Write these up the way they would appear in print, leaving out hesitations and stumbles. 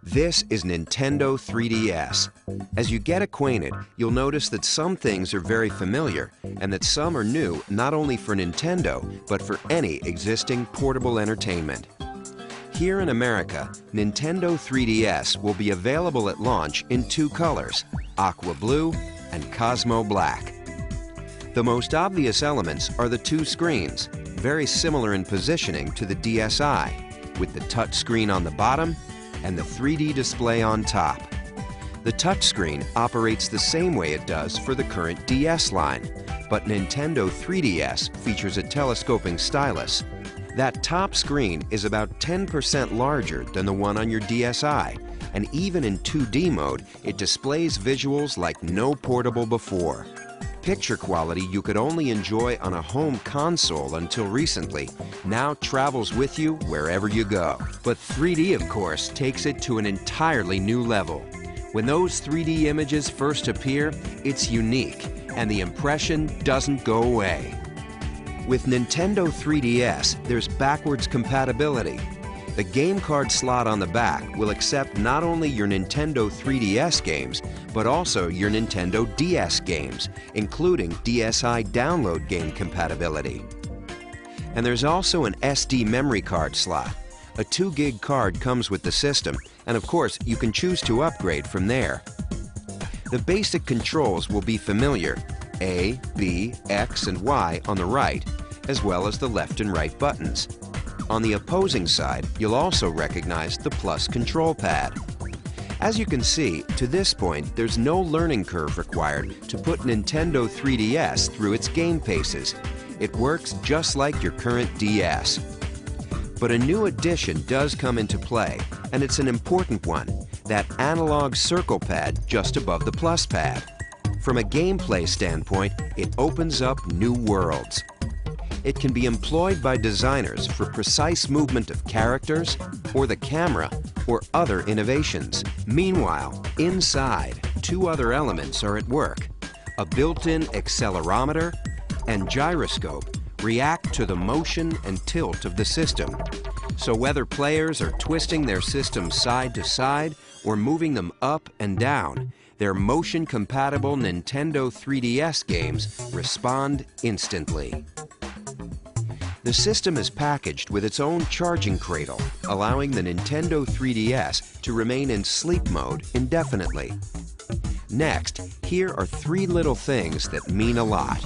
This is Nintendo 3DS. As you get acquainted, you'll notice that some things are very familiar and that some are new not only for Nintendo, but for any existing portable entertainment. Here in America, Nintendo 3DS will be available at launch in two colors, Aqua Blue and Cosmo Black. The most obvious elements are the two screens, very similar in positioning to the DSi, with the touch screen on the bottom and the 3D display on top. The touchscreen operates the same way it does for the current DS line, but Nintendo 3DS features a telescoping stylus. That top screen is about 10% larger than the one on your DSi, and even in 2D mode, it displays visuals like no portable before. Picture quality you could only enjoy on a home console until recently now travels with you wherever you go. But 3D, of course, takes it to an entirely new level. When those 3D images first appear, it's unique, and the impression doesn't go away. With Nintendo 3DS, there's backwards compatibility. The game card slot on the back will accept not only your Nintendo 3DS games, but also your Nintendo DS games, including DSi download game compatibility. And there's also an SD memory card slot. A 2 gig card comes with the system, and of course you can choose to upgrade from there. The basic controls will be familiar: A, B, X, and Y on the right, as well as the left and right buttons. On the opposing side, you'll also recognize the plus control pad. As you can see, to this point, there's no learning curve required to put Nintendo 3DS through its game paces. It works just like your current DS. But a new addition does come into play, and it's an important one: that analog circle pad just above the plus pad. From a gameplay standpoint, it opens up new worlds. It can be employed by designers for precise movement of characters, or the camera, or other innovations. Meanwhile, inside, two other elements are at work. A built-in accelerometer and gyroscope react to the motion and tilt of the system. So whether players are twisting their system side to side or moving them up and down, their motion-compatible Nintendo 3DS games respond instantly. The system is packaged with its own charging cradle, allowing the Nintendo 3DS to remain in sleep mode indefinitely. Next, here are three little things that mean a lot.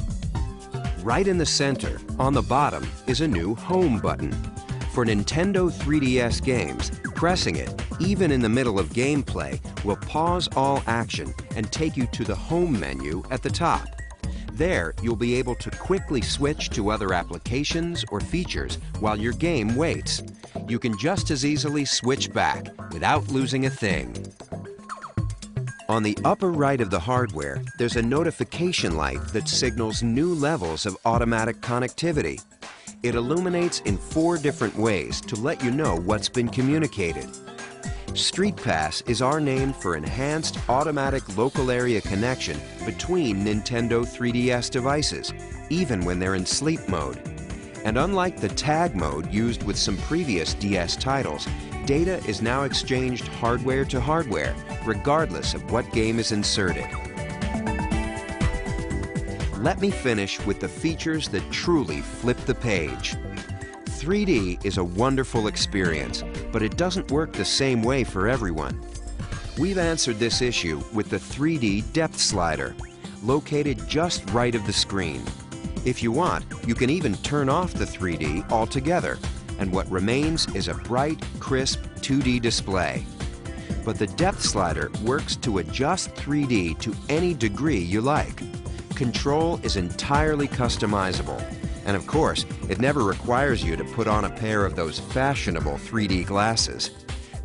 Right in the center, on the bottom, is a new Home button. For Nintendo 3DS games, pressing it, even in the middle of gameplay, will pause all action and take you to the Home menu at the top. There, you'll be able to quickly switch to other applications or features while your game waits. You can just as easily switch back without losing a thing. On the upper right of the hardware, there's a notification light that signals new levels of automatic connectivity. It illuminates in 4 different ways to let you know what's been communicated. Street Pass is our name for enhanced automatic local area connection between Nintendo 3DS devices, even when they're in sleep mode. And unlike the tag mode used with some previous DS titles, data is now exchanged hardware to hardware, regardless of what game is inserted. Let me finish with the features that truly flip the page. 3D is a wonderful experience, but it doesn't work the same way for everyone. We've answered this issue with the 3D depth slider, located just right of the screen. If you want, you can even turn off the 3D altogether, and what remains is a bright, crisp 2D display. But the depth slider works to adjust 3D to any degree you like. Control is entirely customizable. And of course, it never requires you to put on a pair of those fashionable 3D glasses.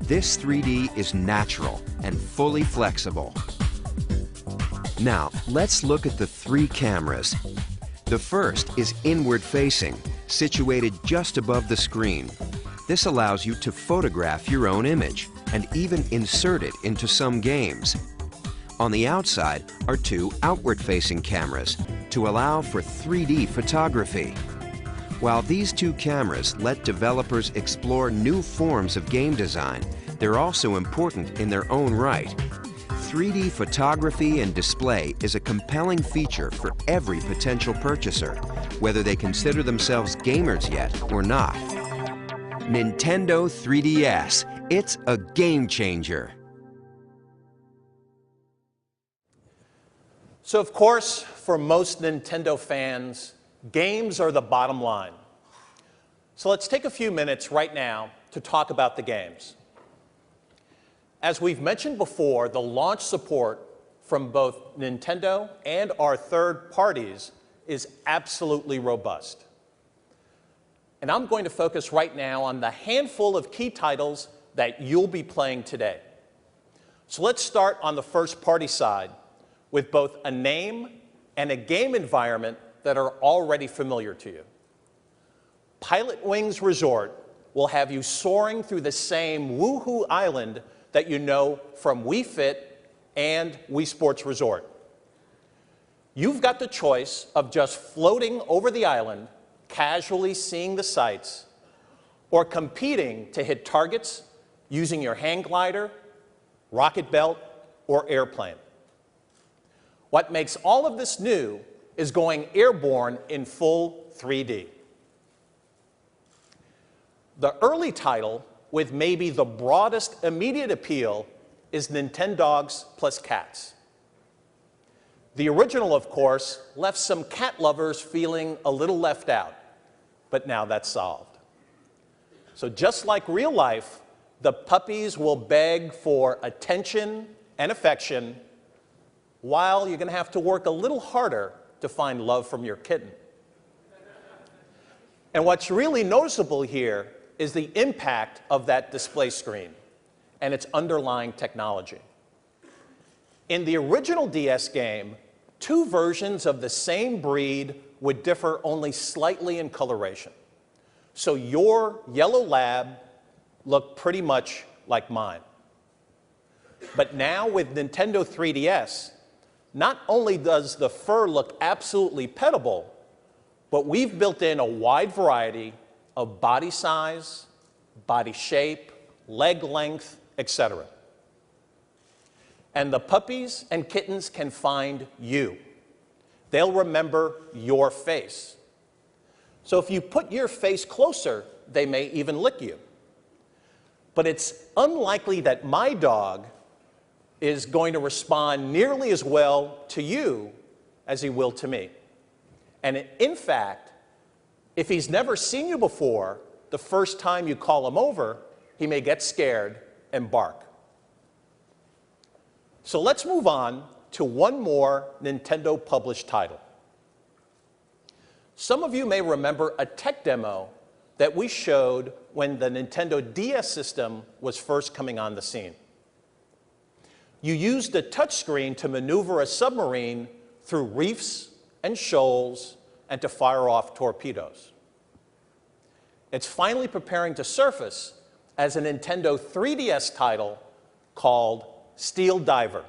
This 3D is natural and fully flexible. Now, let's look at the 3 cameras. The first is inward-facing, situated just above the screen. This allows you to photograph your own image and even insert it into some games. On the outside are 2 outward-facing cameras to allow for 3D photography. While these 2 cameras let developers explore new forms of game design, they're also important in their own right. 3D photography and display is a compelling feature for every potential purchaser, whether they consider themselves gamers yet or not. Nintendo 3DS, it's a game changer. So of course, for most Nintendo fans, games are the bottom line. So let's take a few minutes right now to talk about the games. As we've mentioned before, the launch support from both Nintendo and our third parties is absolutely robust. And I'm going to focus right now on the handful of key titles that you'll be playing today. So let's start on the first party side with both a name and a game environment that are already familiar to you. Pilot Wings Resort will have you soaring through the same Woohoo Island that you know from Wii Fit and Wii Sports Resort. You've got the choice of just floating over the island, casually seeing the sights, or competing to hit targets using your hang glider, rocket belt, or airplane. What makes all of this new is going airborne in full 3D. The early title, with maybe the broadest immediate appeal, is Nintendogs Plus Cats. The original, of course, left some cat lovers feeling a little left out, but now that's solved. So just like real life, the puppies will beg for attention and affection, while you're going to have to work a little harder to find love from your kitten. And what's really noticeable here is the impact of that display screen and its underlying technology. In the original DS game, two versions of the same breed would differ only slightly in coloration. So your yellow lab looked pretty much like mine. But now with Nintendo 3DS, not only does the fur look absolutely petable, but we've built in a wide variety of body size, body shape, leg length, etc. And the puppies and kittens can find you. They'll remember your face. So if you put your face closer, they may even lick you. But it's unlikely that my dog is going to respond nearly as well to you as he will to me. And in fact, if he's never seen you before, the first time you call him over, he may get scared and bark. So let's move on to one more Nintendo published title. Some of you may remember a tech demo that we showed when the Nintendo DS system was first coming on the scene. You used a touchscreen to maneuver a submarine through reefs and shoals and to fire off torpedoes. It's finally preparing to surface as a Nintendo 3DS title called Steel Diver.